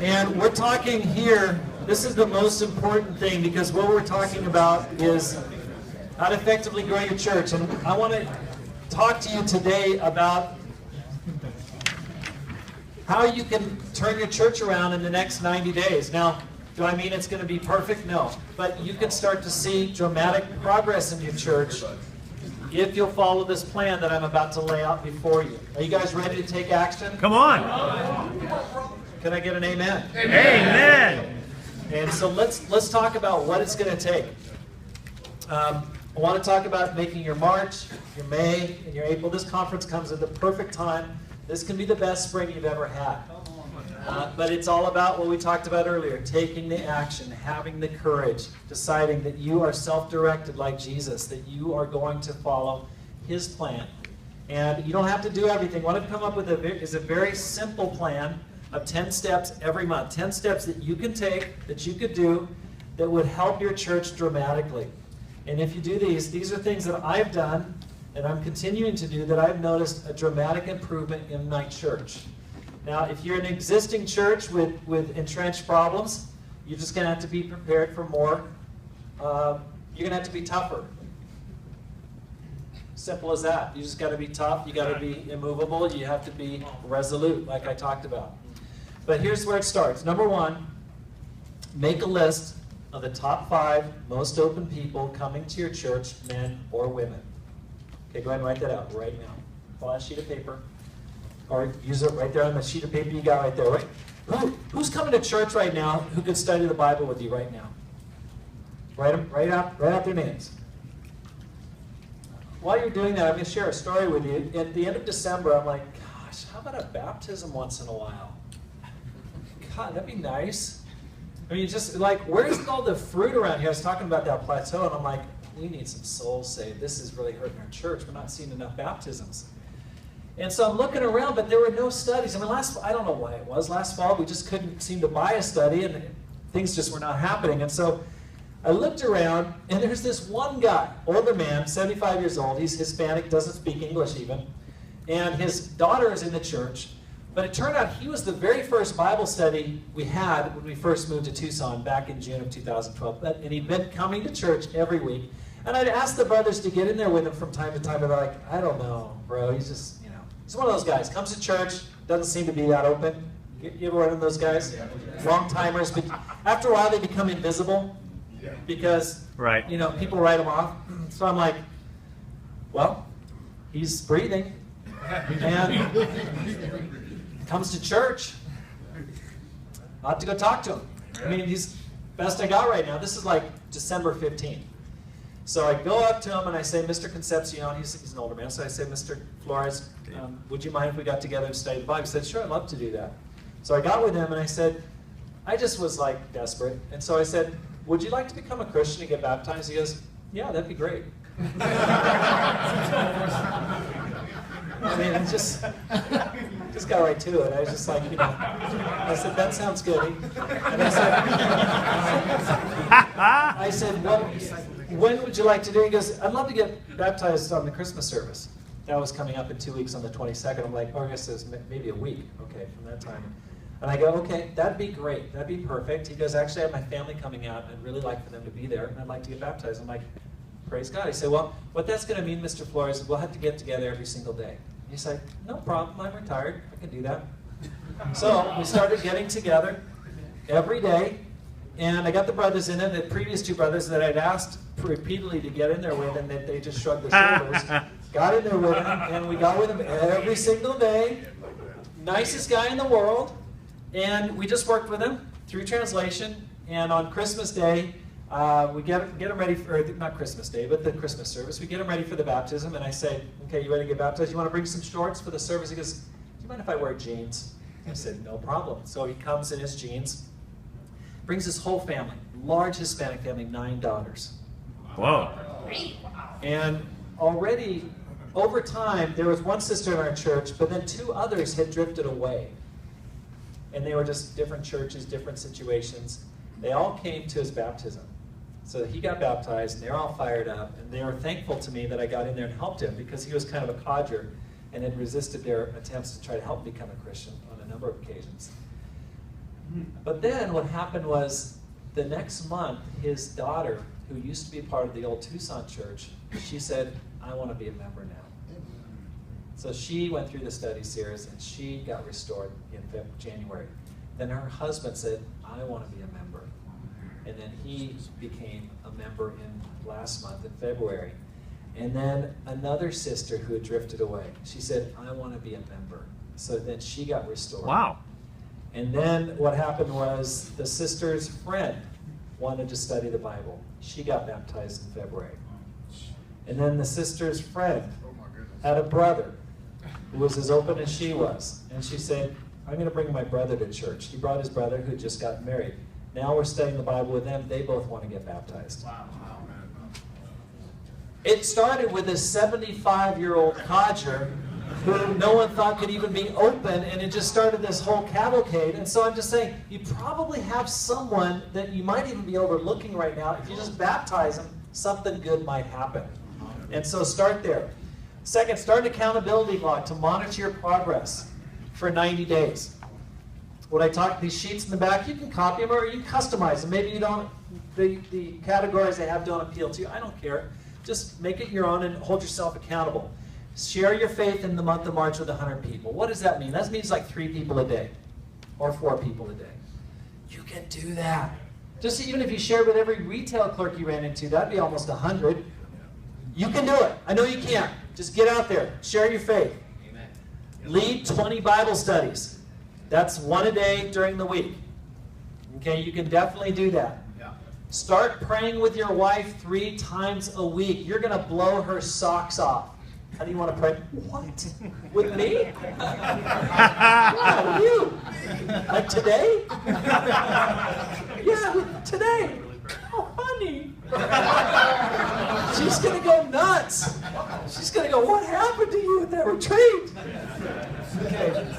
And we're talking here, this is the most important thing, because what we're talking about is how to effectively grow your church. And I want to talk to you today about how you can turn your church around in the next 90 days. Now, do I mean it's going to be perfect? No. But you can start to see dramatic progress in your church if you'll follow this plan that I'm about to lay out before you. Are you guys ready to take action? Come on. Can I get an amen? Amen. And so let's talk about what it's going to take. I want to talk about making your March, your May, and your April. This conference comes at the perfect time. This can be the best spring you've ever had. But it's all about what we talked about earlier, taking the action, having the courage, deciding that you are self-directed like Jesus, that you are going to follow his plan. And you don't have to do everything. What I've come up with is a very simple plan of 10 steps every month. 10 steps that you can take, that you could do, that would help your church dramatically. And if you do these are things that I've done, and I'm continuing to do, that I've noticed a dramatic improvement in my church. Now, if you're an existing church with entrenched problems, you're just going to have to be prepared for more. You're going to have to be tougher. Simple as that. You just got to be tough. You got to be immovable. You have to be resolute, like I talked about. But here's where it starts. Number one, make a list of the top 5 most open people coming to your church, men or women. Okay, go ahead and write that out right now. Pull out a sheet of paper. Or use it right there on the sheet of paper you got right there, right? Who's coming to church right now who could study the Bible with you right now? Write out their names. While you're doing that, I'm going to share a story with you. At the end of December, I'm like, gosh, how about a baptism once in a while? God, that'd be nice. I mean, just like, where's all the fruit around here? I was talking about that plateau, and I'm like, we need some souls saved. This is really hurting our church. We're not seeing enough baptisms. And so I'm looking around, but there were no studies. I mean, I don't know why it was. Last fall, we just couldn't seem to buy a study, and things just were not happening. And so I looked around, and there's this one guy, older man, 75 years old. He's Hispanic, doesn't speak English even. And his daughter is in the church. But it turned out he was the very first Bible study we had when we first moved to Tucson back in June of 2012. And he'd been coming to church every week. And I'd asked the brothers to get in there with him from time to time. And they're like, I don't know, bro. He's one of those guys. Comes to church, doesn't seem to be that open. You ever run into those guys? Long timers. But after a while, they become invisible because people write them off. So I'm like, well, he's breathing and comes to church. I'll have to go talk to him. I mean, he's best I got right now. This is like December 15th. So I go up to him and I say, Mr. Concepcion, he's an older man, so I say, Mr. Flores, would you mind if we got together and studied the Bible? He said, sure, I'd love to do that. So I got with him and I said, I just was like desperate. And so I said, would you like to become a Christian and get baptized? He goes, yeah, that'd be great. I mean, it just got right to it. I was just like, I said, that sounds good. And I said, well, when would you like to do it? He goes, I'd love to get baptized on the Christmas service. That was coming up in 2 weeks on the 22nd. I'm like, oh, I guess it's maybe a week, okay, from that time. And I go, okay, that'd be great. That'd be perfect. He goes, actually, I have my family coming out, and I'd really like for them to be there, and I'd like to get baptized. I'm like, praise God. He said, well, what that's going to mean, Mr. Flores, is we'll have to get together every single day. He's like, no problem. I'm retired. I can do that. So we started getting together every day. And I got the brothers in it, the previous 2 brothers that I'd asked repeatedly to get in there with, and they just shrugged their shoulders. Got in there with him, and we got with him every single day. Nicest guy in the world. And we just worked with him through translation. And on Christmas Day, we get him ready for, not Christmas Day, but the Christmas service. We get him ready for the baptism, and I say, okay, you ready to get baptized? You want to bring some shorts for the service? He goes, do you mind if I wear jeans? I said, no problem. So he comes in his jeans. Brings his whole family, large Hispanic family, 9 daughters. Whoa. And already, over time, there was one sister in our church, but then 2 others had drifted away. And they were just different churches, different situations. They all came to his baptism. So he got baptized, and they're all fired up. And they were thankful to me that I got in there and helped him, because he was kind of a codger and had resisted their attempts to try to help him become a Christian on a number of occasions. But then what happened was the next month, his daughter, who used to be part of the old Tucson church, she said, I want to be a member now. So she went through the study series and she got restored in January. Then her husband said, I want to be a member. And then he became a member in last month in February. And then another sister who had drifted away, she said, I want to be a member. So then she got restored. Wow. And then what happened was the sister's friend wanted to study the Bible. She got baptized in February. And then the sister's friend had a brother who was as open as she was. And she said, I'm going to bring my brother to church. He brought his brother who had just gotten married. Now we're studying the Bible with them. They both want to get baptized. Wow. It started with a 75-year-old codger who no one thought could even be open, and it just started this whole cavalcade. And so I'm just saying, you probably have someone that you might even be overlooking right now. If you just baptize them, something good might happen. And so start there. Second, start an accountability log to monitor your progress for 90 days. What I talked, these sheets in the back, you can copy them or you can customize them. Maybe you don't, the categories they have don't appeal to you. I don't care. Just make it your own and hold yourself accountable. Share your faith in the month of March with 100 people. What does that mean? That means like 3 people a day or 4 people a day. You can do that. Just even if you shared with every retail clerk you ran into, that'd be almost 100. You can do it. I know you can. Just get out there. Share your faith. Amen. Lead 20 Bible studies. That's 1 a day during the week. Okay, you can definitely do that. Yeah. Start praying with your wife 3 times a week. You're going to blow her socks off. How do you want to pray? What? With me? Yeah, with you. Like today? Yeah, today. Oh, honey. She's going to go nuts. She's going to go, what happened to you at that retreat? Okay.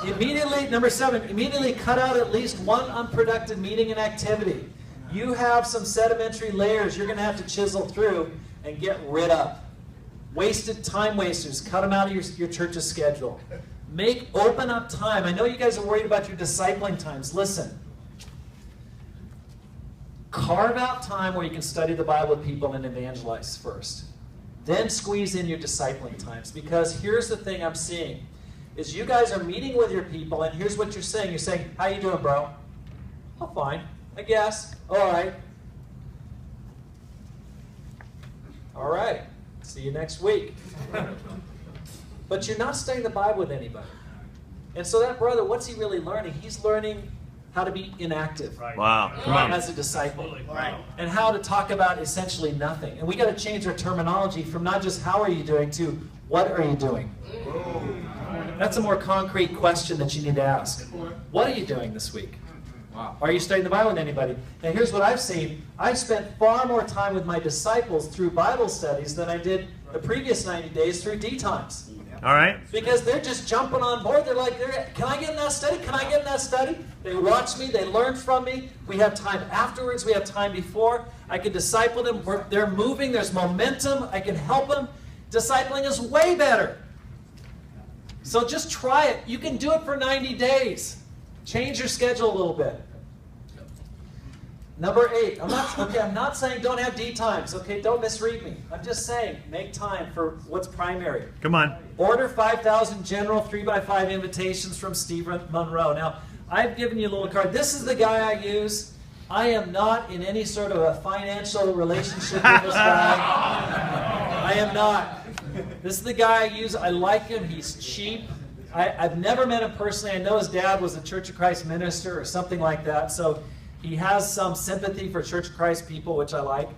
Immediately, number 7, immediately cut out at least one unproductive meeting and activity. You have some sedimentary layers you're going to have to chisel through and get rid of. Wasted time wasters, cut them out of your church's schedule. Open up time. I know you guys are worried about your discipling times. Listen. Carve out time where you can study the Bible with people and evangelize first. Then squeeze in your discipling times. Because here's the thing I'm seeing. Is you guys are meeting with your people, and here's what you're saying. You're saying, how you doing, bro? Oh, fine, I guess. All right. All right. See you next week. But you're not studying the Bible with anybody. And so that brother, what's he really learning? He's learning how to be inactive. Right. Wow. Come on. As a disciple. Right. And how to talk about essentially nothing. And we got to change our terminology from not just how are you doing to what are you doing? That's a more concrete question that you need to ask. What are you doing this week? Wow. Are you studying the Bible with anybody? Now here's what I've seen. I've spent far more time with my disciples through Bible studies than I did the previous 90 days through D times. All right. Because they're just jumping on board. They're like, can I get in that study? Can I get in that study? They watch me. They learn from me. We have time afterwards. We have time before. I can disciple them. They're moving. There's momentum. I can help them. Discipling is way better. So just try it. You can do it for 90 days. Change your schedule a little bit. Number 8. I'm not saying don't have D times. Okay, don't misread me. I'm just saying make time for what's primary. Come on. Order 5,000 general 3x5 invitations from Steve Monroe. Now, I've given you a little card. This is the guy I use. I am not in any sort of a financial relationship with this guy. I am not. This is the guy I use. I like him. He's cheap. I've never met him personally. I know his dad was a Church of Christ minister or something like that. So he has some sympathy for Church of Christ people, which I like.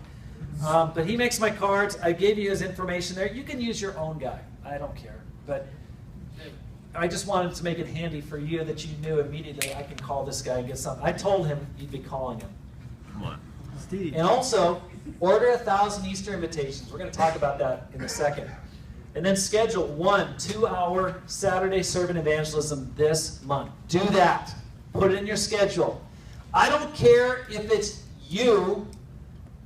But he makes my cards. I gave you his information there. You can use your own guy. I don't care. But I just wanted to make it handy for you that you knew immediately I can call this guy and get something. I told him you'd be calling him. Come on. Steve. And also, order 1,000 Easter invitations. We're going to talk about that in a second. And then schedule 1 2-hour Saturday servant evangelism this month. Do that. Put it in your schedule. I don't care if it's you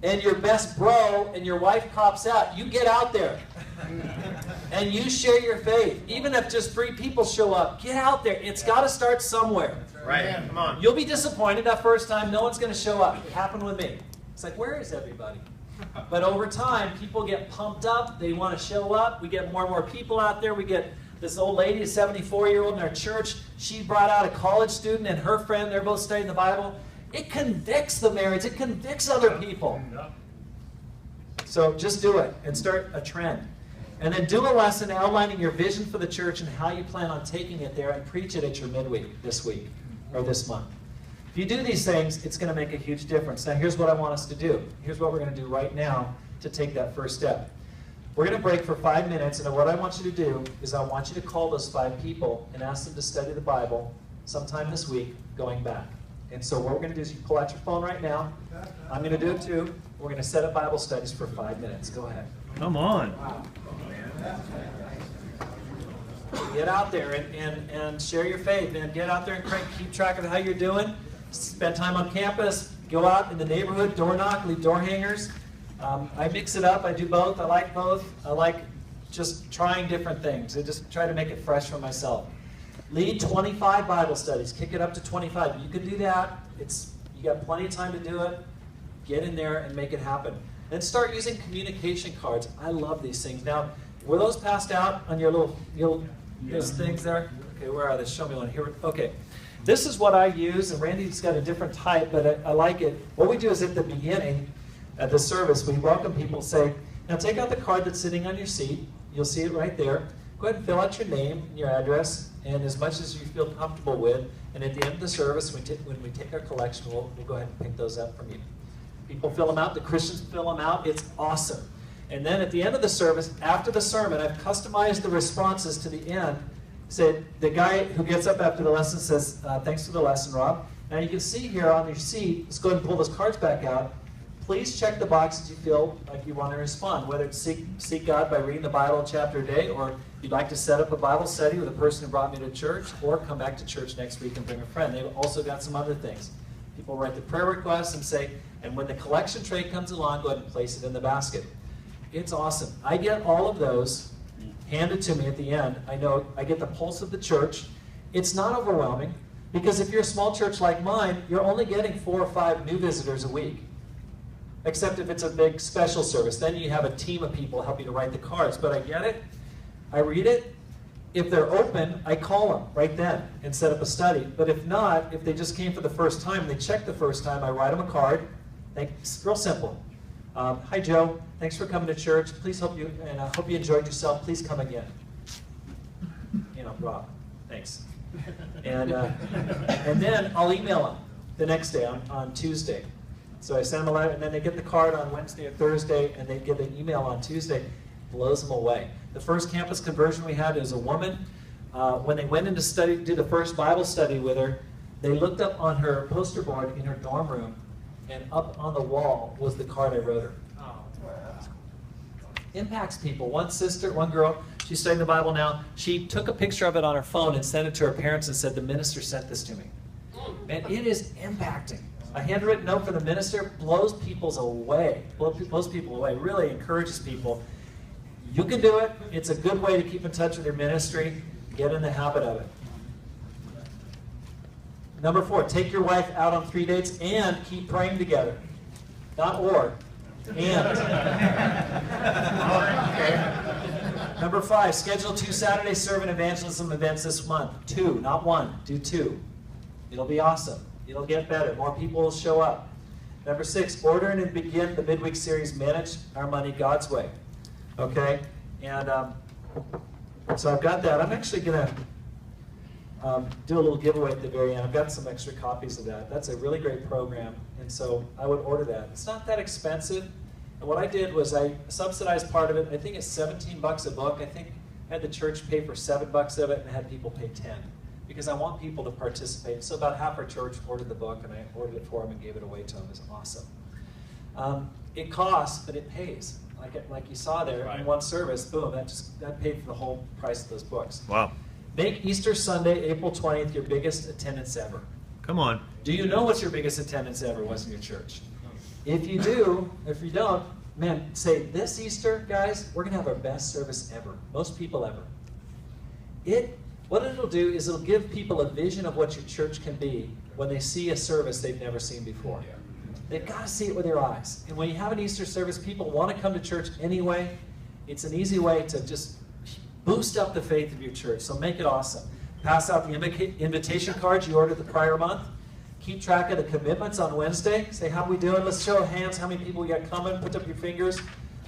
and your best bro and your wife pops out. You get out there. And you share your faith. Even if just 3 people show up, get out there. It's got to start somewhere. Right. Come on. You'll be disappointed that first time. No one's going to show up. It happened with me. It's like, where is everybody? But over time, people get pumped up. They want to show up. We get more and more people out there. We get this old lady, a 74-year-old in our church. She brought out a college student and her friend. They're both studying the Bible. It convicts the marriage. It convicts other people. So just do it and start a trend. And then do a lesson outlining your vision for the church and how you plan on taking it there, and preach it at your midweek this week or this month. If you do these things, it's going to make a huge difference. Now here's what I want us to do. Here's what we're going to do right now to take that first step. We're going to break for 5 minutes, and what I want you to do is I want you to call those 5 people and ask them to study the Bible sometime this week going back. And so what we're going to do is you pull out your phone right now. I'm going to do it too. We're going to set up Bible studies for 5 minutes. Go ahead. Come on. Get out there and share your faith, and get out there and keep track of how you're doing. Spend time on campus. Go out in the neighborhood, door knock, leave door hangers. I mix it up. I do both. I like both. I like just trying different things. I just try to make it fresh for myself. Lead 25 Bible studies. Kick it up to 25. You can do that. You got plenty of time to do it. Get in there and make it happen. And start using communication cards. I love these things. Now, were those passed out on your those things there? Okay, where are they? Show me one here. Okay. This is what I use, and Randy's got a different type, but I like it. What we do is at the beginning, at the service, we welcome people, say, now take out the card that's sitting on your seat. You'll see it right there. Go ahead and fill out your name and your address, and as much as you feel comfortable with. And at the end of the service, when we take our collection, we'll go ahead and pick those up from you. People fill them out. The Christians fill them out. It's awesome. And then at the end of the service, after the sermon, I've customized the responses to the end. So the guy who gets up after the lesson says, thanks for the lesson, Rob. Now you can see here on your seat, let's go ahead and pull those cards back out. Please check the boxes you feel like you want to respond, whether it's seek God by reading the Bible a chapter a day, or you'd like to set up a Bible study with a person who brought me to church, or come back to church next week and bring a friend. They've also got some other things. People write the prayer requests and say, and when the collection tray comes along, go ahead and place it in the basket. It's awesome. I get all of those handed to me at the end. I know I get the pulse of the church. It's not overwhelming, because if you're a small church like mine, you're only getting 4 or 5 new visitors a week. Except if it's a big special service. Then you have a team of people help you to write the cards. But I get it. I read it. If they're open, I call them right then and set up a study. But if not, if they just came for the first time and they checked the first time, I write them a card. It's real simple. Hi, Joe. Thanks for coming to church. Please hope you enjoyed yourself. Please come again. Rob. Thanks. And then I'll email them the next day on Tuesday. So I send them a letter, and then they get the card on Wednesday or Thursday, and they get an email on Tuesday. Blows them away. The first campus conversion we had is a woman. When they went in to do the first Bible study with her, they looked up on her poster board in her dorm room, and up on the wall was the card I wrote her. Impacts people. One girl, she's studying the Bible now. She took a picture of it on her phone and sent it to her parents and said, the minister sent this to me. And it is impacting. A handwritten note for the minister blows people away, really encourages people. You can do it. It's a good way to keep in touch with your ministry. Get in the habit of it. Number 4, take your wife out on 3 dates and keep praying together. Not or, and. Okay. Number 5, schedule 2 Saturday servant evangelism events this month. 2, not 1. Do 2. It'll be awesome. It'll get better. More people will show up. Number 6, order and begin the midweek series, Manage Our Money God's Way. Okay? And so I've got that. I'm actually going to do a little giveaway at the very end. I've got some extra copies of that. That's a really great program. And so I would order that. It's not that expensive. And what I did was I subsidized part of it. I think it's $17 a book. I think I had the church pay for $7 of it, and I had people pay $10. Because I want people to participate. So about half our church ordered the book, and I ordered it for them and gave it away to them. It was awesome. It costs, but it pays. Like you saw there, right. In one service, boom, that paid for the whole price of those books. Wow. Make Easter Sunday, April 20th, your biggest attendance ever. Come on. Do you know what your biggest attendance ever was in your church? If you do, if you don't, man, say, this Easter, guys, we're going to have our best service ever. Most people ever. What it'll do is it'll give people a vision of what your church can be when they see a service they've never seen before. They've got to see it with their eyes. And when you have an Easter service, people want to come to church anyway. It's an easy way to just boost up the faith of your church. So make it awesome. Pass out the invitation cards you ordered the prior month. Keep track of the commitments on Wednesday. Say, how are we doing? Let's show of hands how many people we got coming. Put up your fingers.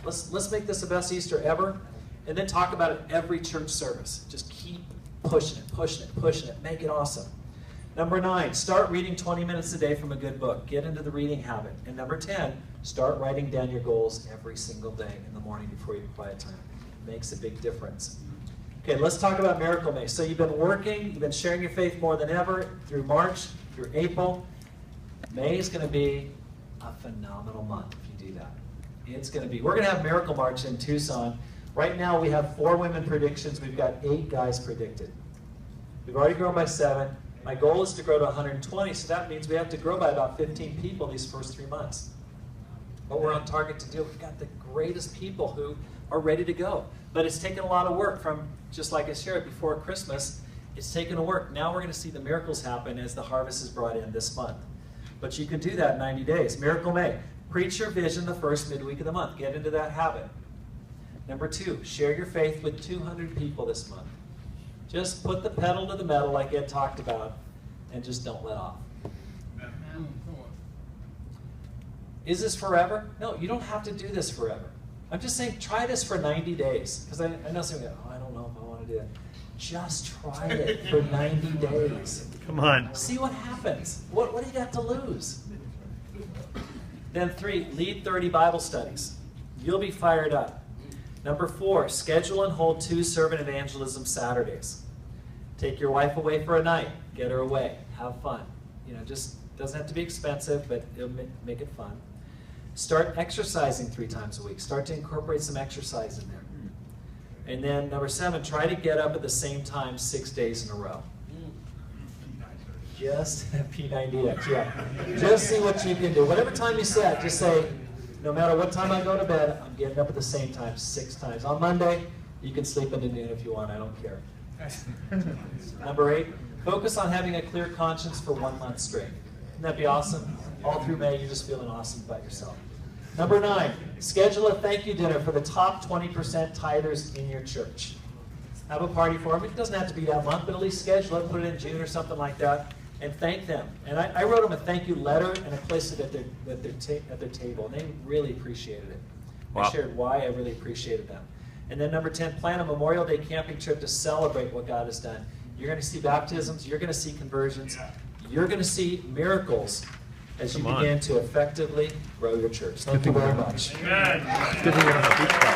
Let's make this the best Easter ever. And then talk about it every church service. Just keep pushing it, pushing it, pushing it. Make it awesome. Number 9, start reading 20 minutes a day from a good book. Get into the reading habit. And number 10, start writing down your goals every single day in the morning before your quiet time. It makes a big difference. Okay, let's talk about Miracle May. So you've been working, you've been sharing your faith more than ever through March, through April. May is going to be a phenomenal month if you do that. It's going to be. We're going to have Miracle March in Tucson. Right now we have 4 women predictions. We've got 8 guys predicted. We've already grown by 7. My goal is to grow to 120, so that means we have to grow by about 15 people these first 3 months. What we're on target to do, we've got the greatest people who are ready to go. But it's taken a lot of work from, just like I shared before Christmas, it's taken a work. Now we're going to see the miracles happen as the harvest is brought in this month. But you can do that in 90 days. Miracle May. Preach your vision the first midweek of the month. Get into that habit. Number 2, share your faith with 200 people this month. Just put the pedal to the metal like Ed talked about, and just don't let off. Is this forever? No, you don't have to do this forever. I'm just saying, try this for 90 days. Because I know some of you go, oh, I don't know if I want to do it. Just try it for 90 days. Come on. See what happens. What do you got to lose? Then 3, lead 30 Bible studies. You'll be fired up. Number 4, schedule and hold 2 servant evangelism Saturdays. Take your wife away for a night. Get her away. Have fun. Just doesn't have to be expensive, but it'll make it fun. Start exercising 3 times a week. Start to incorporate some exercise in there. And then number 7, try to get up at the same time 6 days in a row. Just P90X, yeah. Just see what you can do. Whatever time you set, just say, no matter what time I go to bed, I'm getting up at the same time 6 times. On Monday, you can sleep into noon if you want. I don't care. Number 8, focus on having a clear conscience for 1 month straight. Wouldn't that be awesome? All through May, you're just feeling awesome about yourself. Number 9, schedule a thank you dinner for the top 20% tithers in your church. Have a party for them. It doesn't have to be that month, but at least schedule it, put it in June or something like that, and thank them. And I wrote them a thank you letter, and I placed it at their table, and they really appreciated it. Wow. I shared why I really appreciated them. And then number 10, plan a Memorial Day camping trip to celebrate what God has done. You're going to see baptisms, you're going to see conversions, you're going to see miracles as you begin to effectively grow your church. Thank you very much. Good thing you're on the beach.